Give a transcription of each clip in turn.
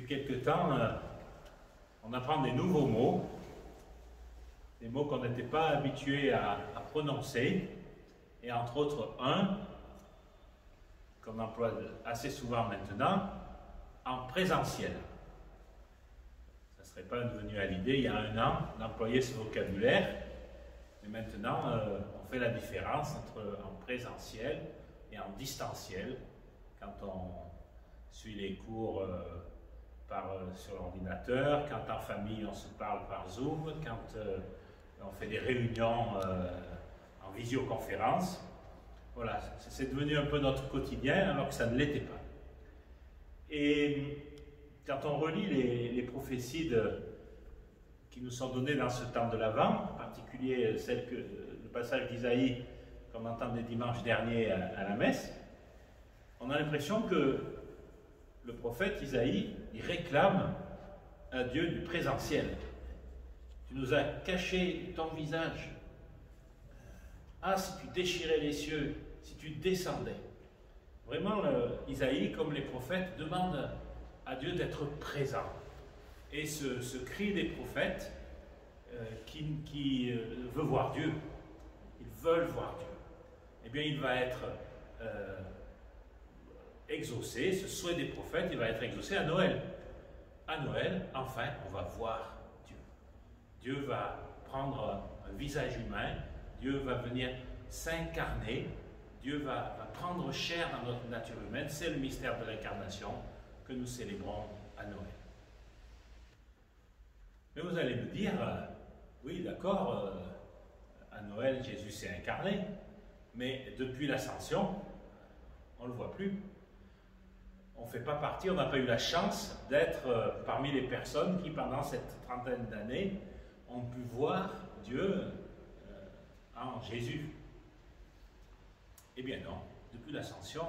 Depuis quelque temps, on apprend des nouveaux mots, des mots qu'on n'était pas habitué à prononcer, et entre autres un qu'on emploie assez souvent maintenant, en présentiel. Ça ne serait pas devenu à l'idée il y a un an d'employer ce vocabulaire, mais maintenant on fait la différence entre en présentiel et en distanciel quand on suit les cours sur l'ordinateur, quand en famille on se parle par Zoom, quand on fait des réunions en visioconférence. Voilà, c'est devenu un peu notre quotidien alors que ça ne l'était pas. Et quand on relit les prophéties qui nous sont données dans ce temps de l'Avent, en particulier le passage d'Isaïe qu'on entendait dimanche dernier à la messe, on a l'impression que le prophète Isaïe, il réclame un Dieu du présentiel. Tu nous as caché ton visage. Ah, si tu déchirais les cieux, si tu descendais. Vraiment, Isaïe, comme les prophètes, demande à Dieu d'être présent. Et ce cri des prophètes qui veut voir Dieu, ils veulent voir Dieu, eh bien il va être exaucé, ce souhait des prophètes, il va être exaucé à Noël. À Noël, enfin, on va voir Dieu. Dieu va prendre un visage humain, Dieu va venir s'incarner, Dieu va prendre chair dans notre nature humaine. C'est le mystère de l'incarnation que nous célébrons à Noël. Mais vous allez me dire, oui d'accord, à Noël Jésus s'est incarné, mais depuis l'ascension, on ne le voit plus. On ne fait pas partie, on n'a pas eu la chance d'être parmi les personnes qui, pendant cette trentaine d'années, ont pu voir Dieu en Jésus. Eh bien non, depuis l'ascension,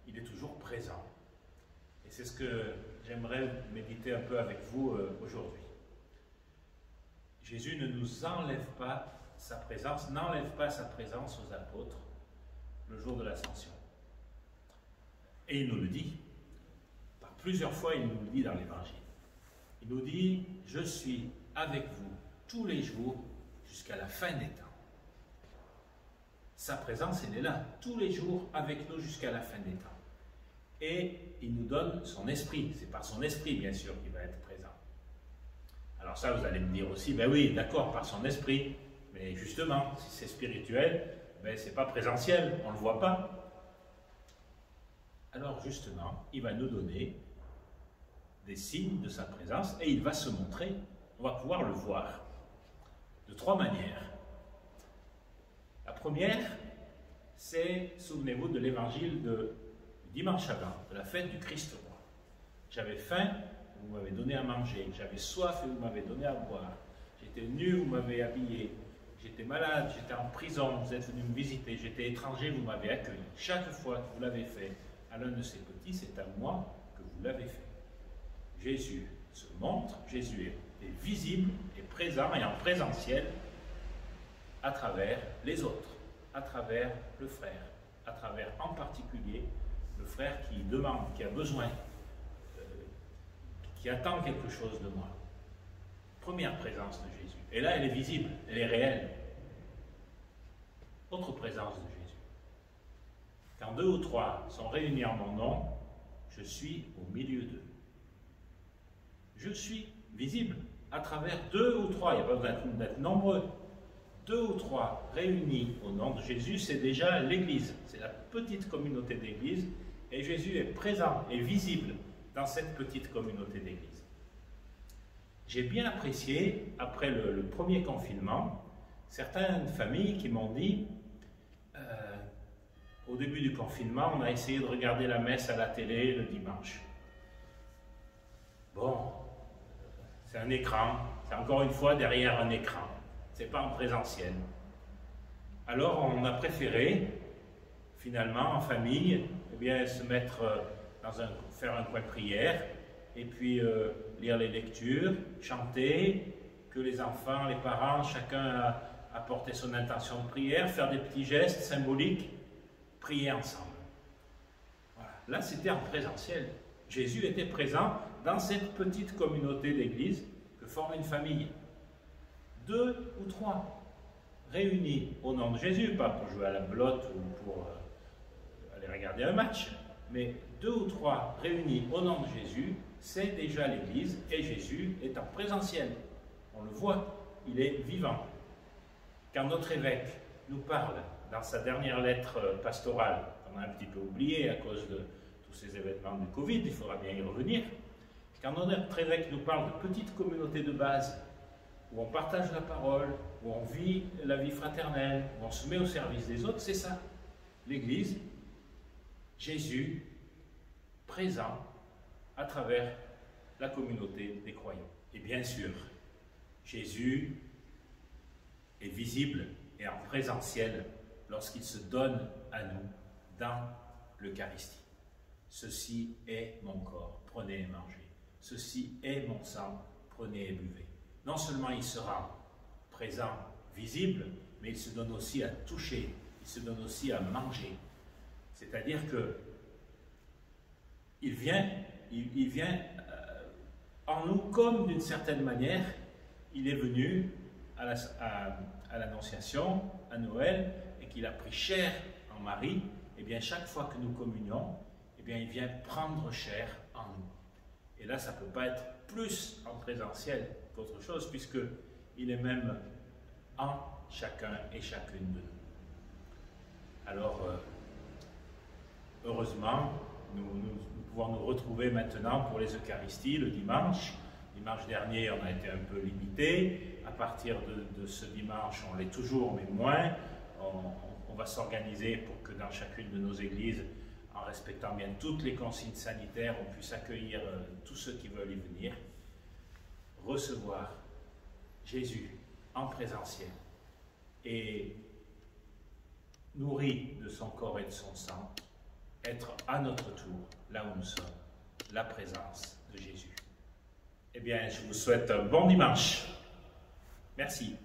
il est toujours présent. Et c'est ce que j'aimerais méditer un peu avec vous aujourd'hui. Jésus ne nous enlève pas sa présence, n'enlève pas sa présence aux apôtres le jour de l'ascension. Et il nous le dit, par plusieurs fois il nous le dit dans l'Évangile. Il nous dit, je suis avec vous tous les jours jusqu'à la fin des temps. Sa présence, elle est là, tous les jours avec nous jusqu'à la fin des temps. Et il nous donne son esprit, c'est par son esprit bien sûr qu'il va être présent. Alors ça, vous allez me dire aussi, ben oui, d'accord, par son esprit, mais justement, si c'est spirituel, ben c'est pas présentiel, on ne le voit pas. Alors justement, il va nous donner des signes de sa présence et il va se montrer, on va pouvoir le voir de trois manières. La première, c'est, souvenez-vous de l'évangile de dimanche avant, de la fête du Christ roi. J'avais faim, vous m'avez donné à manger, j'avais soif et vous m'avez donné à boire, j'étais nu, vous m'avez habillé, j'étais malade, j'étais en prison, vous êtes venu me visiter, j'étais étranger, vous m'avez accueilli. Chaque fois que vous l'avez fait à l'un de ces petits, c'est à moi que vous l'avez fait. Jésus se montre, Jésus est visible, est présent et en présentiel à travers les autres, à travers le frère, à travers en particulier le frère qui demande, qui a besoin, qui attend quelque chose de moi. Première présence de Jésus. Et là, elle est visible, elle est réelle. Autre présence de Jésus. Quand deux ou trois sont réunis en mon nom, je suis au milieu d'eux. Je suis visible à travers deux ou trois, il n'y a pas besoin d'être nombreux. Deux ou trois réunis au nom de Jésus, c'est déjà l'Église, c'est la petite communauté d'Église, et Jésus est présent et visible dans cette petite communauté d'Église. J'ai bien apprécié, après le premier confinement, certaines familles qui m'ont dit au début du confinement, on a essayé de regarder la messe à la télé le dimanche. Bon, c'est un écran, c'est encore une fois derrière un écran, c'est pas en présentiel. Alors on a préféré, finalement, en famille, eh bien, se mettre faire un coin de prière, et puis lire les lectures, chanter, que les enfants, les parents, chacun apporter son intention de prière, faire des petits gestes symboliques, prier ensemble. Voilà. Là, c'était en présentiel. Jésus était présent dans cette petite communauté d'église que forme une famille. 2 ou 3 réunis au nom de Jésus, pas pour jouer à la belote ou pour aller regarder un match, mais 2 ou 3 réunis au nom de Jésus, c'est déjà l'Église et Jésus est en présentiel. On le voit, il est vivant. Quand notre évêque nous parle dans sa dernière lettre pastorale, qu'on a un petit peu oublié à cause de tous ces événements du Covid, il faudra bien y revenir. Quand notre évêque nous parle de petites communautés de base, où on partage la parole, où on vit la vie fraternelle, où on se met au service des autres, c'est ça. L'Église, Jésus, présent à travers la communauté des croyants. Et bien sûr, Jésus est visible et en présentiel lorsqu'il se donne à nous dans l'Eucharistie. Ceci est mon corps, prenez et mangez. Ceci est mon sang, prenez et buvez. Non seulement il sera présent, visible, mais il se donne aussi à toucher, il se donne aussi à manger. C'est-à-dire que il vient en nous comme d'une certaine manière, il est venu à l'Annonciation, à Noël, et qu'il a pris chair en Marie. Et bien chaque fois que nous communions, et bien il vient prendre chair en nous. Et là, ça ne peut pas être plus en présentiel qu'autre chose, puisqu'il est même en chacun et chacune de nous. Alors, heureusement, nous pouvons nous retrouver maintenant pour les Eucharisties le dimanche. Dimanche dernier, on a été un peu limité. À partir de ce dimanche, on l'est toujours, mais moins. On va s'organiser pour que dans chacune de nos églises, en respectant bien toutes les consignes sanitaires, on puisse accueillir tous ceux qui veulent y venir, recevoir Jésus en présentiel et nourri de son corps et de son sang, être à notre tour, là où nous sommes, la présence de Jésus. Eh bien, je vous souhaite un bon dimanche. Merci.